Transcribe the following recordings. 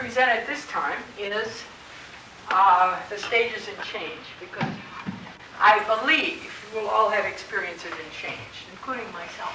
present at this time is the stages in change, because I believe you will all have experiences in change, including myself.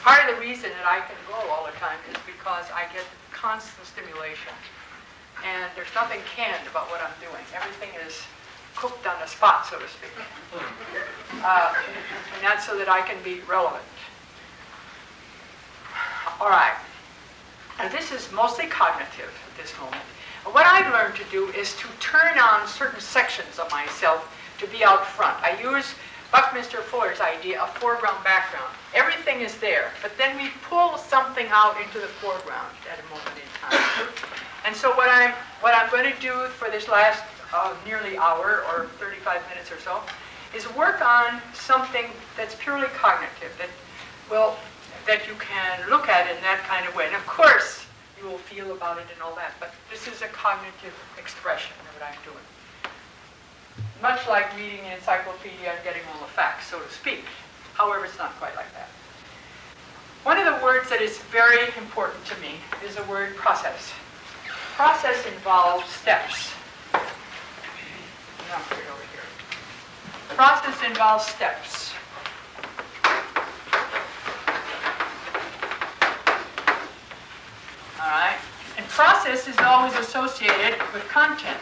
Part of the reason that I can go all the time is because I get constant stimulation. And there's nothing canned about what I'm doing. Everything is cooked on the spot, so to speak. And that's so that I can be relevant. All right. And this is mostly cognitive at this moment. And what I've learned to do is to turn on certain sections of myself to be out front. I use Buckminster Fuller's idea of foreground, background. Everything is there, but then we pull something out into the foreground at a moment in time. And so what I'm going to do for this last nearly hour or 35 minutes or so is work on something that's purely cognitive, that you can look at in that kind of way. And of course, you will feel about it and all that, but this is a cognitive expression of what I'm doing. Much like reading an encyclopedia and getting all the facts, so to speak. However, it's not quite like that. One of the words that is very important to me is the word process. Process involves steps. Now put it over here. Process involves steps. All right? And process is always associated with content.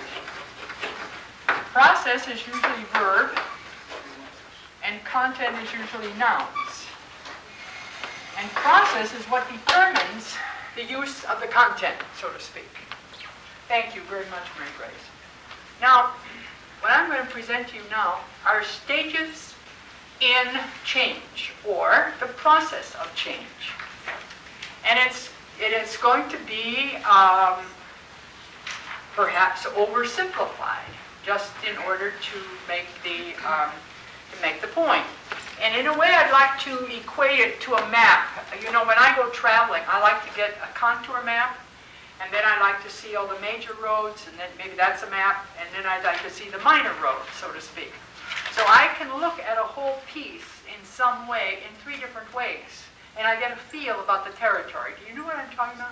Process is usually verb, and content is usually nouns. And process is what determines the use of the content, so to speak. Thank you very much, Mary Grace. Now, what I'm going to present to you now are stages in change, or the process of change. And it is going to be perhaps oversimplified, just in order to make the point. And in a way, I'd like to equate it to a map. You know, when I go traveling, I like to get a contour map, and then I like to see all the major roads, and then maybe that's a map, and then I'd like to see the minor roads, so to speak. So I can look at a whole piece in some way, in three different ways, and I get a feel about the territory. Do you know what I'm talking about?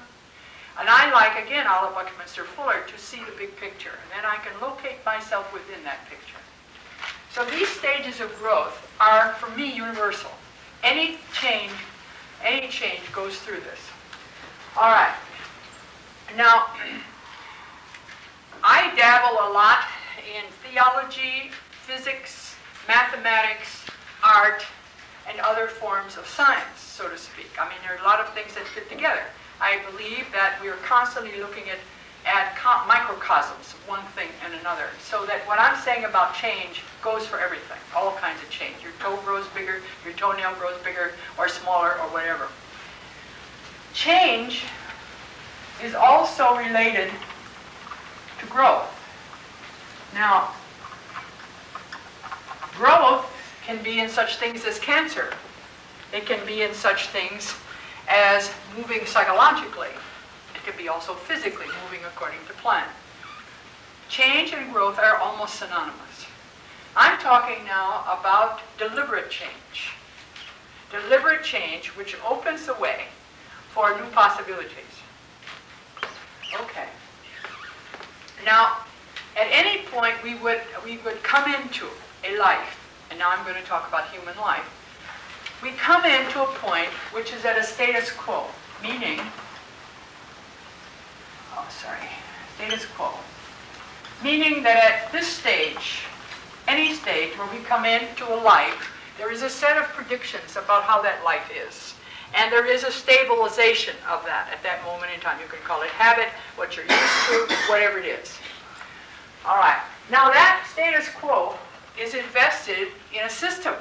And I like, again, all of Buckminster Fuller, to see the big picture, and then I can locate myself within that picture. So these stages of growth are, for me, universal. Any change goes through this. All right. Now, I dabble a lot in theology, physics, mathematics, art, and other forms of science, so to speak. I mean, there are a lot of things that fit together. I believe that we are constantly looking at microcosms of one thing and another, so that what I'm saying about change goes for everything, all kinds of change. Your toe grows bigger, your toenail grows bigger or smaller or whatever. Change is also related to growth. Now, growth can be in such things as cancer. It can be in such things as moving psychologically. It can be also physically moving according to plan. Change and growth are almost synonymous. I'm talking now about deliberate change. Deliberate change which opens the way for new possibilities. Okay. Now, at any point we would come into a life, and now I'm going to talk about human life. We come into a point which is at a status quo, meaning, status quo. Meaning that at this stage, any stage where we come into a life, there is a set of predictions about how that life is. And there is a stabilization of that at that moment in time. You can call it habit, what you're used to, whatever it is. All right. Now that status quo is invested in a system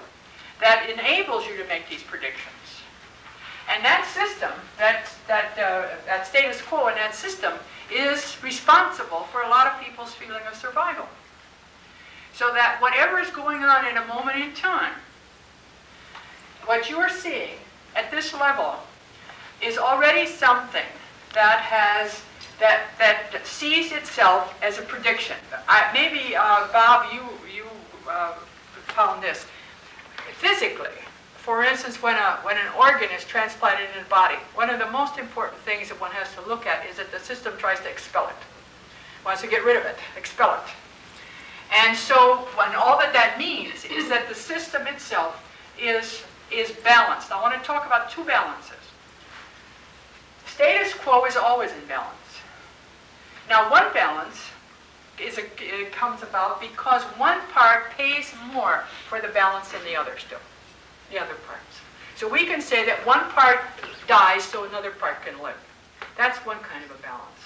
that enables you to make these predictions. And that system, that status quo and that system is responsible for a lot of people's feeling of survival. So that whatever is going on in a moment in time, what you are seeing at this level is already something that sees itself as a prediction. Maybe Bob, you found this. for instance, when an organ is transplanted in the body, one of the most important things that one has to look at is that the system tries to expel it. Wants to get rid of it, expel it. And so all that means is that the system itself is balanced. I want to talk about two balances. Status quo is always in balance. Now, one balance it comes about because one part pays more for the balance than the others do, the other parts. So we can say that one part dies so another part can live. That's one kind of a balance.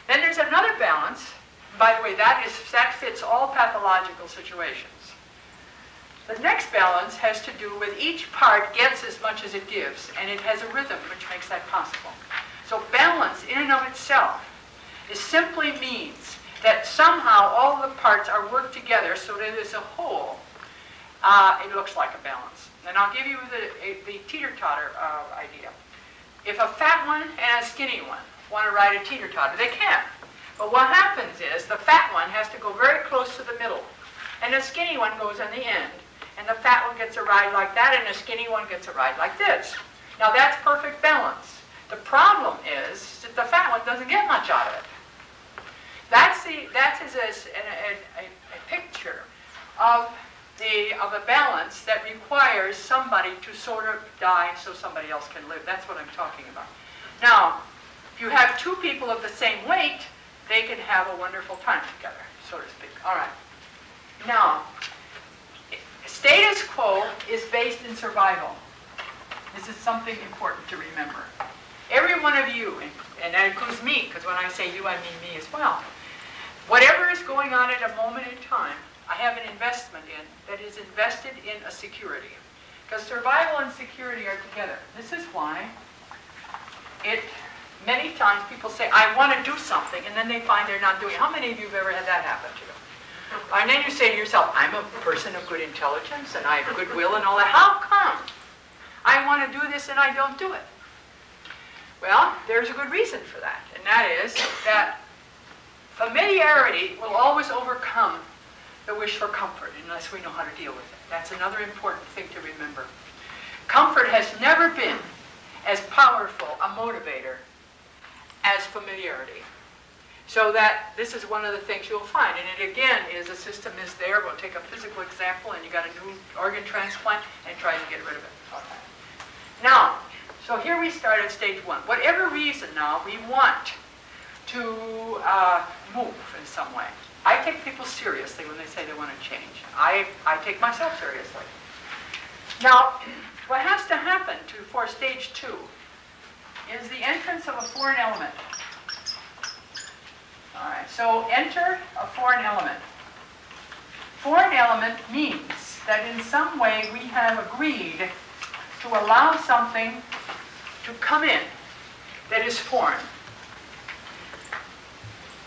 Then there's another balance. By the way, that fits all pathological situations. The next balance has to do with each part gets as much as it gives, and it has a rhythm which makes that possible. So balance in and of itself simply means that somehow all the parts are worked together so that as a whole, it looks like a balance. And I'll give you the teeter-totter idea. If a fat one and a skinny one want to ride a teeter-totter, they can. But what happens is the fat one has to go very close to the middle, and the skinny one goes on the end, and the fat one gets a ride like that, and the skinny one gets a ride like this. Now that's perfect balance. The problem is that the fat one doesn't get much out of it. That is a picture of a balance that requires somebody to sort of die so somebody else can live. That's what I'm talking about. Now, if you have two people of the same weight, they can have a wonderful time together, so to speak. All right. Now, status quo is based in survival. This is something important to remember. Every one of you, and that includes me, because when I say you, I mean me as well. Whatever is going on at a moment in time, I have an investment in that is invested in a security. Because survival and security are together. This is why many times people say, I want to do something, and then they find they're not doing it. How many of you have ever had that happen to you? And then you say to yourself, I'm a person of good intelligence, and I have goodwill and all that. How come I want to do this and I don't do it? Well, there's a good reason for that, and that is that familiarity will always overcome the wish for comfort unless we know how to deal with it. That's another important thing to remember. Comfort has never been as powerful a motivator as familiarity. So that this is one of the things you'll find. And it again is a system is there. We'll take a physical example, and you got a new organ transplant and try to get rid of it. Okay. Now, so here we start at stage one. Whatever reason now we want to move in some way. I take people seriously when they say they want to change. I take myself seriously. Now, what has to happen for stage two is the entrance of a foreign element. All right, so enter a foreign element. Foreign element means that in some way we have agreed to allow something to come in that is foreign.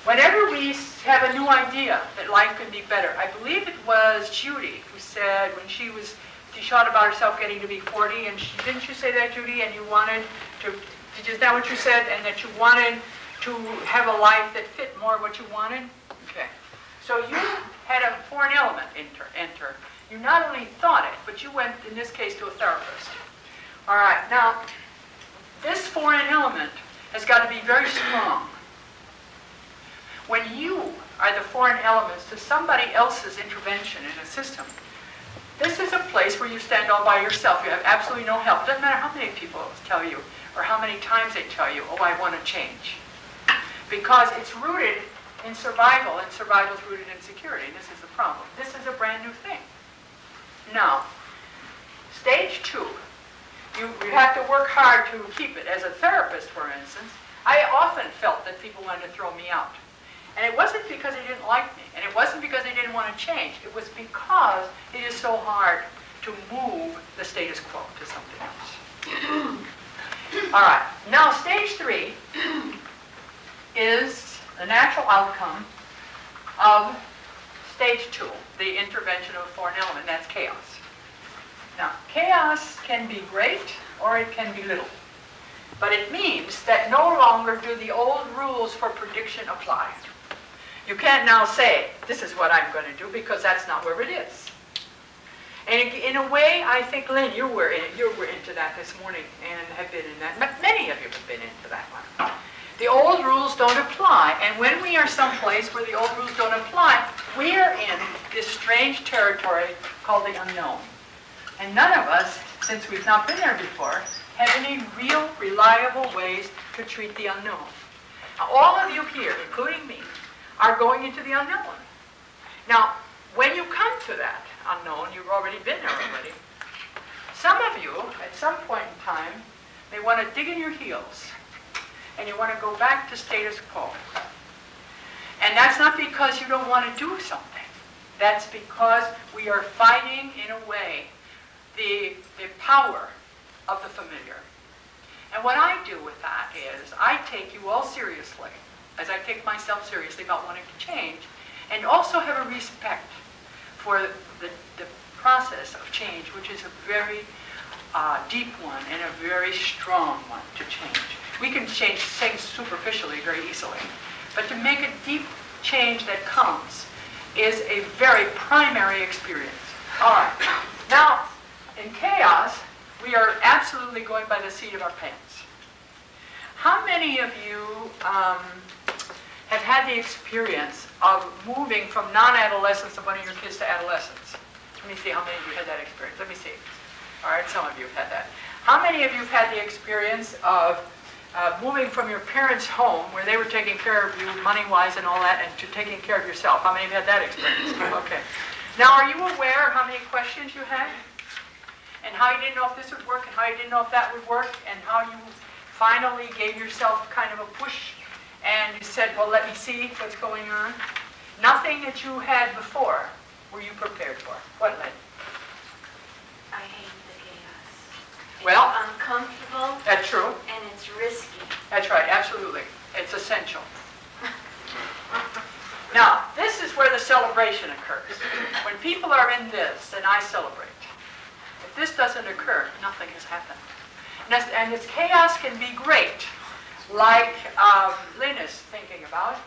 Whenever we have a new idea that life can be better, I believe it was Judy who said when she thought about herself getting to be 40, and didn't you say that, Judy? And you wanted to, is that what you said? And that you wanted to have a life that fit more what you wanted? Okay. So you had a foreign element enter. You not only thought it, but you went, in this case, to a therapist. All right. Now, this foreign element has got to be very strong. When you are the foreign elements to somebody else's intervention in a system, this is a place where you stand all by yourself. You have absolutely no help. It doesn't matter how many people tell you or how many times they tell you, oh, I want to change. Because it's rooted in survival, and survival is rooted in security. And this is the problem. This is a brand new thing. Now, stage two, you have to work hard to keep it. As a therapist, for instance, I often felt that people wanted to throw me out. And it wasn't because they didn't like me, and it wasn't because they didn't want to change. It was because it is so hard to move the status quo to something else. All right. Now, stage three is the natural outcome of stage two, the intervention of a foreign element. That's chaos. Now, chaos can be great or it can be little. But it means that no longer do the old rules for prediction apply. You can't now say, this is what I'm going to do, because that's not where it is. And in a way, I think, Lynn, you were into that this morning and have been in that. But many of you have been into that one. The old rules don't apply. And when we are someplace where the old rules don't apply, we are in this strange territory called the unknown. And none of us, since we've not been there before, have any real, reliable ways to treat the unknown. Now, all of you here, including me, are going into the unknown. Now, when you come to that unknown, you've already been there already. Some of you, at some point in time, may want to dig in your heels, and you want to go back to status quo. And that's not because you don't want to do something. That's because we are fighting, in a way, the power of the familiar. And what I do with that is I take you all seriously, as I take myself seriously about wanting to change, and also have a respect for the process of change, which is a very deep one and a very strong one to change. We can change things superficially very easily, but to make a deep change that comes is a very primary experience. All right. Now, in chaos, we are absolutely going by the seat of our pants. How many of you have had the experience of moving from non-adolescence of one of your kids to adolescence? Let me see how many of you had that experience. Let me see. All right, some of you have had that. How many of you have had the experience of moving from your parents' home, where they were taking care of you money-wise and all that, and to taking care of yourself? How many of you had that experience? Okay. Now, are you aware of how many questions you had? And how you didn't know if this would work, and how you didn't know if that would work, and how you finally gave yourself kind of a push, and you said, well, let me see what's going on? Nothing that you had before were you prepared for. What, Lynn? I hate the chaos. Well, it's uncomfortable. That's true. And it's risky. That's right, absolutely. It's essential. Now, this is where the celebration occurs. When people are in this, then I celebrate. If this doesn't occur, nothing has happened. And this chaos can be great, like Lynn is thinking about.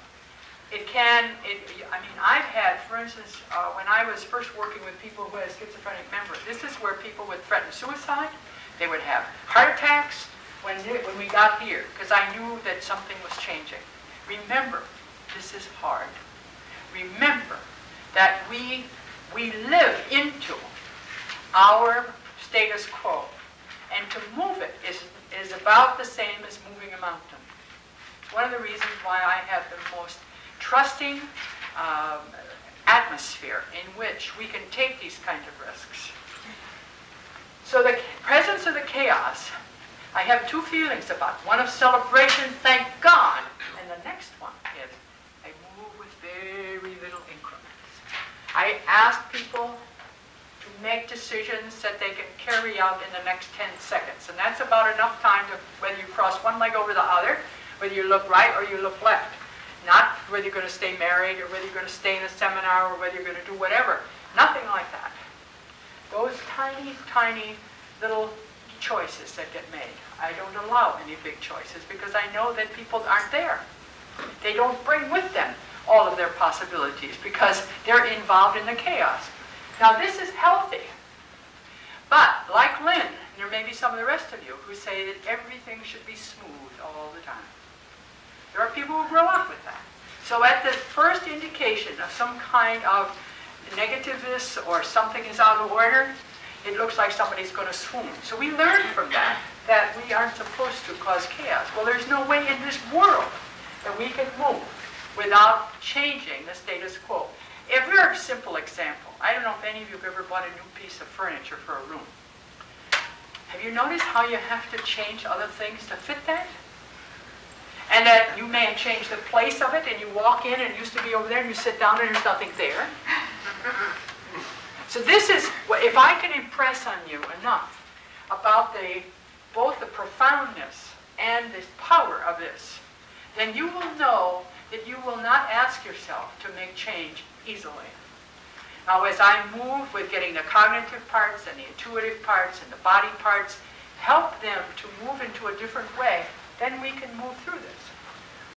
I mean, I've had, for instance, when I was first working with people who had schizophrenic memory, this is where people would threaten suicide. They would have heart attacks when we got here, because I knew that something was changing. Remember, this is hard. Remember that we live into our status quo, and to move it is about the same as moving a mountain. It's one of the reasons why I have the most trusting atmosphere in which we can take these kinds of risks. So the presence of the chaos, I have two feelings about. One of celebration, thank God, and the next one is I move with very little increments. I ask people to make decisions that they can carry out in the next 10 seconds. And that's about enough time to, whether you cross one leg over the other, whether you look right or you look left. Not whether you're going to stay married or whether you're going to stay in a seminar or whether you're going to do whatever. Nothing like that. Those tiny, tiny little choices that get made. I don't allow any big choices because I know that people aren't there. They don't bring with them all of their possibilities because they're involved in the chaos. Now this is healthy. But like Lynn, there may be some of the rest of you who say that everything should be smooth all the time. There are people who grow up with that. So at the first indication of some kind of negativeness or something is out of order, it looks like somebody's going to swoon. So we learn from that we aren't supposed to cause chaos. Well, there's no way in this world that we can move without changing the status quo. A very simple example. I don't know if any of you have ever bought a new piece of furniture for a room. Have you noticed how you have to change other things to fit that? And that you may have changed the place of it, and you walk in and it used to be over there, and you sit down and there's nothing there. So this is, if I can impress on you enough about both the profoundness and the power of this, then you will know that you will not ask yourself to make change easily. Now, as I move with getting the cognitive parts and the intuitive parts and the body parts, help them to move into a different way, then we can move through this.